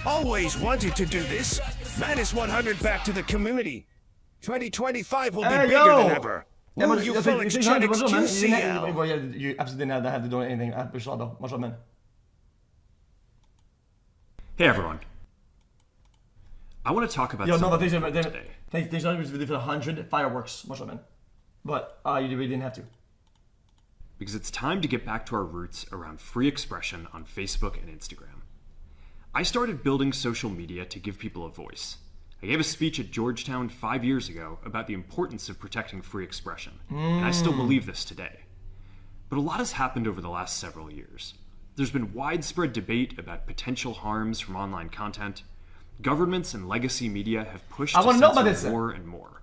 Always wanted to do this. Minus 100 back to the community. 2025 will be Hey, bigger yo! than ever. Woo, you full xQcOW. You absolutely didn't have to do anything. Bonjour, man. Hey everyone. I want to talk about something today. Thanks for the 100 fireworks. Bonjour, man. But you really didn't have to. Because it's time to get back to our roots around free expression on Facebook and Instagram. I started building social media to give people a voice. I gave a speech at Georgetown 5 years ago about the importance of protecting free expression, and I still believe this today. But a lot has happened over the last several years. There's been widespread debate about potential harms from online content. Governments and legacy media have pushed to censor more and more.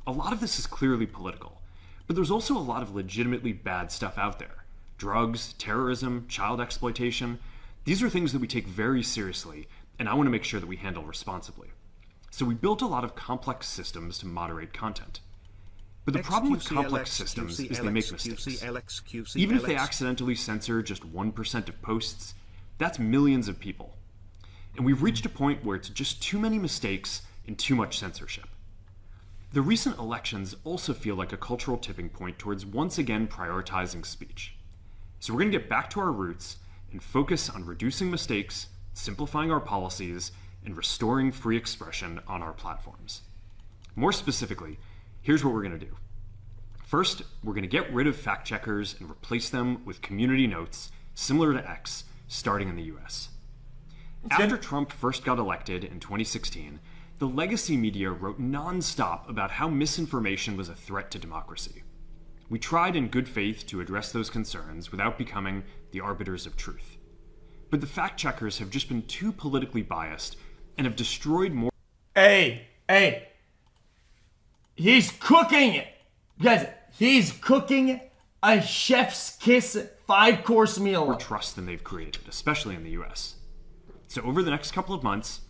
A lot of this is clearly political, but there's also a lot of legitimately bad stuff out there. Drugs, terrorism, child exploitation. These are things that we take very seriously, and I want to make sure that we handle responsibly. So we built a lot of complex systems to moderate content. But the problem with complex systems is they make mistakes. Even if they accidentally censor just 1% of posts, that's millions of people. And we've reached a point where it's just too many mistakes and too much censorship. The recent elections also feel like a cultural tipping point towards once again prioritizing speech. So we're going to get back to our roots and focus on reducing mistakes, simplifying our policies, and restoring free expression on our platforms. More specifically, here's what we're going to do. First, we're going to get rid of fact checkers and replace them with community notes similar to X, starting in the US. After Trump first got elected in 2016, the legacy media wrote non-stop about how misinformation was a threat to democracy. We tried in good faith to address those concerns without becoming the arbiters of truth. But the fact checkers have just been too politically biased and have destroyed more. Hey! He's cooking! Guys, he's cooking a chef's kiss 5-course meal. More trust than they've created, especially in the US. So over the next couple of months,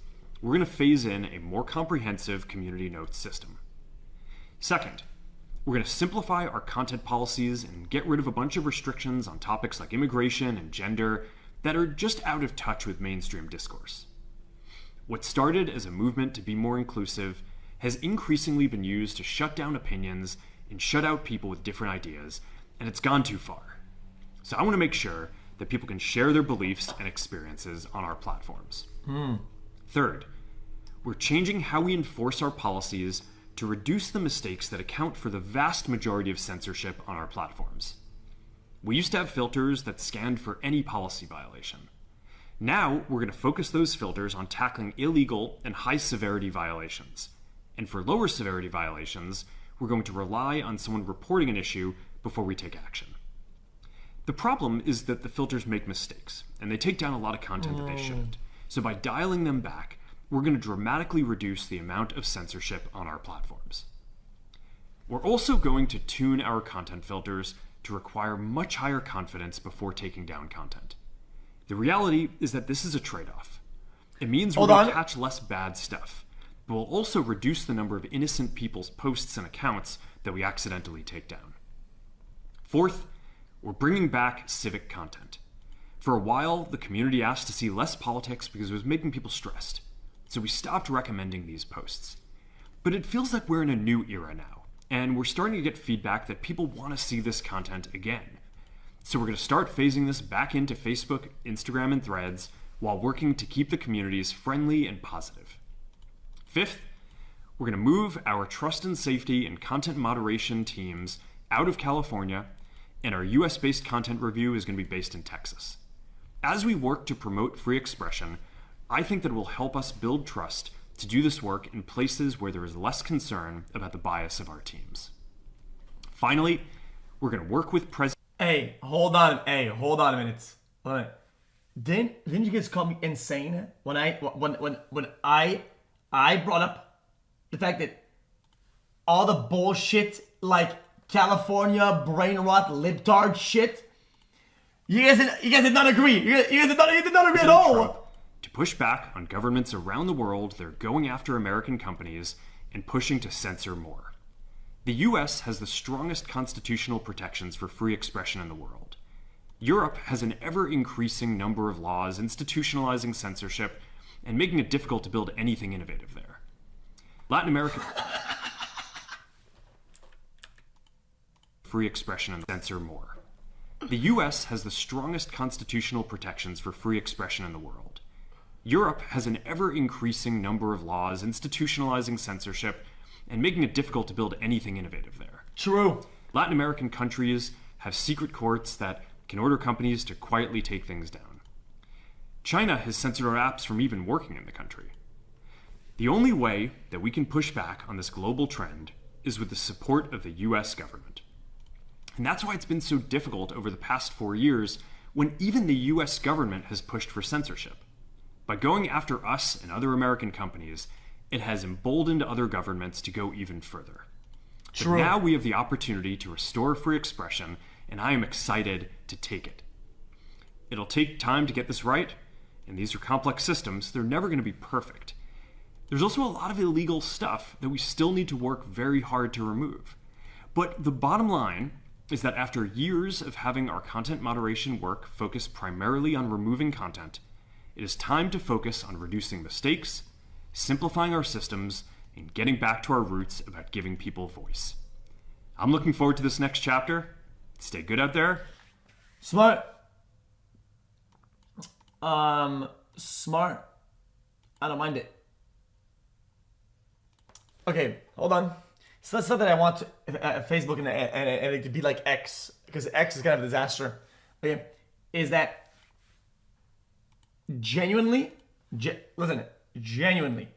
we're going to phase in a more comprehensive community notes system. Second, we're going to simplify our content policies and get rid of a bunch of restrictions on topics like immigration and gender that are just out of touch with mainstream discourse. What started as a movement to be more inclusive has increasingly been used to shut down opinions and shut out people with different ideas, and it's gone too far. So I want to make sure that people can share their beliefs and experiences on our platforms. Third, we're changing how we enforce our policies to reduce the mistakes that account for the vast majority of censorship on our platforms. We used to have filters that scanned for any policy violation. Now, we're going to focus those filters on tackling illegal and high-severity violations. And for lower severity violations, we're going to rely on someone reporting an issue before we take action. The problem is that the filters make mistakes, and they take down a lot of content that they shouldn't. So by dialing them back, we're going to dramatically reduce the amount of censorship on our platforms. We're also going to tune our content filters to require much higher confidence before taking down content. The reality is that this is a trade-off. It means we're going to catch less bad stuff, but we'll also reduce the number of innocent people's posts and accounts that we accidentally take down. Fourth, we're bringing back civic content. For a while, the community asked to see less politics because it was making people stressed, so we stopped recommending these posts. But it feels like we're in a new era now, and we're starting to get feedback that people want to see this content again. So we're going to start phasing this back into Facebook, Instagram, and Threads while working to keep the communities friendly and positive. Fifth, we're going to move our trust and safety and content moderation teams out of California, and our US-based content review is going to be based in Texas. As we work to promote free expression, I think that it will help us build trust to do this work in places where there is less concern about the bias of our teams. Finally, we're going to work with Hey, hold on a minute. Hold on. Didn't you guys call me insane when I brought up the fact that all the bullshit like California brain rot libtard shit? You guys did not agree. You guys did not agree at all. To push back on governments around the world that are going after American companies and pushing to censor more. The US has the strongest constitutional protections for free expression in the world. Europe has an ever-increasing number of laws institutionalizing censorship, and making it difficult to build anything innovative there. Latin America free expression and censor more. The US has the strongest constitutional protections for free expression in the world. Europe has an ever-increasing number of laws institutionalizing censorship and making it difficult to build anything innovative there. True. Latin American countries have secret courts that can order companies to quietly take things down. China has censored our apps from even working in the country. The only way that we can push back on this global trend is with the support of the US government. And that's why it's been so difficult over the past 4 years when even the US government has pushed for censorship. By going after us and other American companies, it has emboldened other governments to go even further. True. But now we have the opportunity to restore free expression, and I am excited to take it. It'll take time to get this right, and these are complex systems. They're never going to be perfect. There's also a lot of illegal stuff that we still need to work very hard to remove. But the bottom line is that after years of having our content moderation work focus primarily on removing content, it is time to focus on reducing mistakes, simplifying our systems, and getting back to our roots about giving people voice. I'm looking forward to this next chapter. Stay good out there. Smart. Smart. I don't mind it. Okay, hold on. So that's something I want Facebook and it to be like X, because X is kind of a disaster. Okay, is that genuinely, genuinely,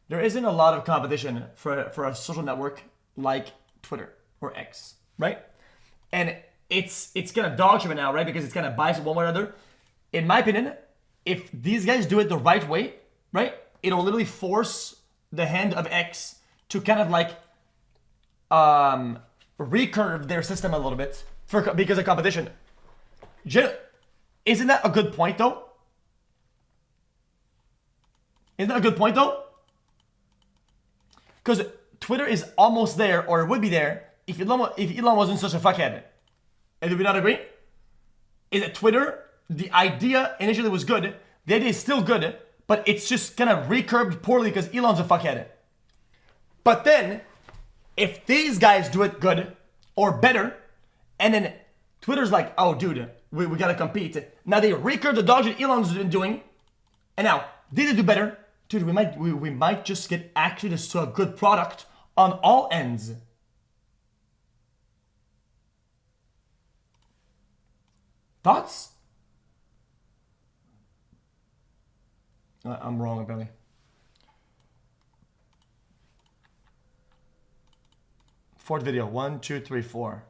there isn't a lot of competition for a social network like Twitter or X, right? And it's kind of dog shit right now, right? Because it's kind of biased one way or another. In my opinion, if these guys do it the right way, right, it'll literally force the hand of X to kind of like recurve their system a little bit because of competition. Isn't that a good point though? Isn't that a good point though? Because Twitter is almost there, or it would be there, if Elon wasn't such a fuckhead. And do we not agree? Is that Twitter, the idea initially was good, the idea is still good, but it's just kind of recurved poorly because Elon's a fuckhead. But then, if these guys do it good or better, and then Twitter's like, oh dude, we gotta compete. Now they recurve the dog shit Elon's been doing, and now they do better. Dude, we might just get access to a good product on all ends. Thoughts? I'm wrong, apparently. Fourth video. 1, 2, 3, 4.